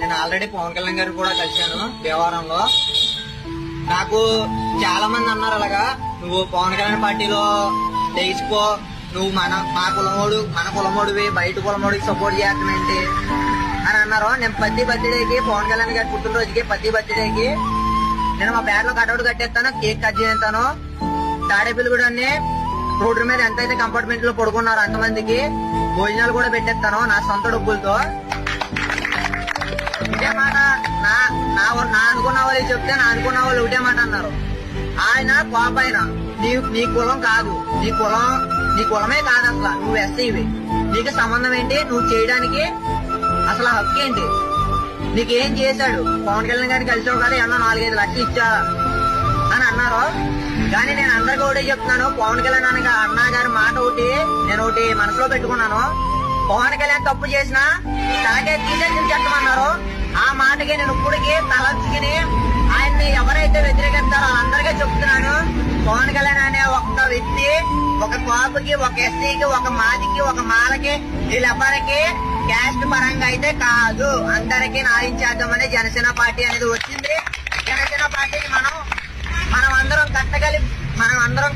నేను ఆల్రెడీ పవన్ కళ్యాణ్ గారు కూడా కలిశాను దేవారంలో. నాకు చాలా మంది అన్నారు అలాగా, నువ్వు పవన్ కళ్యాణ్ పార్టీలో లేచిపో, నువ్వు మా కులమోడివి బయట కులమోడికి సపోర్ట్ చేస్తానంటే అని అన్నారు. నేను ప్రతి బర్త్డేకి పవన్ కళ్యాణ్ గారి పుట్టినరోజుకి ప్రతి బర్త్డేకి నేను మా బ్యాగ్ లో కటౌట్ కట్టేస్తాను, కేక్ కట్ చేస్తాను. తాడేపల్లిగూడని రోడ్డు మీద ఎంతైతే కంపార్ట్మెంట్ లో పడుకున్నారో అంతమందికి భోజనాలు కూడా పెట్టేస్తాను నా సొంత డబ్బులతో. ఇదే మాట నా అనుకున్న వాళ్ళు చెప్తే నా అనుకున్న వాళ్ళు ఒకటే మాట అన్నారు. ఆయన కోపైన నీ కులం కాదు, నీ కులమే కాదు, అసలు నువ్వు ఎస్సీవి, నీకు సంబంధం ఏంటి, నువ్వు చేయడానికి అసలు హక్కు ఏంటి, నీకేం చేశాడు, పవన్ కళ్యాణ్ గారిని కలిసావు కదా ఏమన్నా 4-5 లక్షలు ఇచ్చా అని అన్నారు. కానీ నేను అందరికీ ఒకటే చెప్తున్నాను, పవన్ కళ్యాణ్ అన్న గారి మాట నేను ఒకటి మనసులో పెట్టుకున్నాను. పవన్ కళ్యాణ్ తప్పు చేసినా తనకే తీసేసి చెప్పమన్నారు. ఆ మాటకి నేను ఇప్పటికీ తలచుకుని ఆయన్ని ఎవరైతే వ్యతిరేకిస్తారో అందరికీ చెప్తున్నాను, పవన్ కళ్యాణ్ అనే ఒక్క వ్యక్తి ఒక కాపుకి, ఒక ఎస్సీకి, ఒక మాదికి, ఒక మాలకి, వీళ్ళెవ్వరికి క్యాస్ట్ పరంగా అయితే కాదు, అందరికీ న్యాయం చేద్దామని జనసేన పార్టీ అనేది వచ్చింది. జనసేన పార్టీని మనం అందరం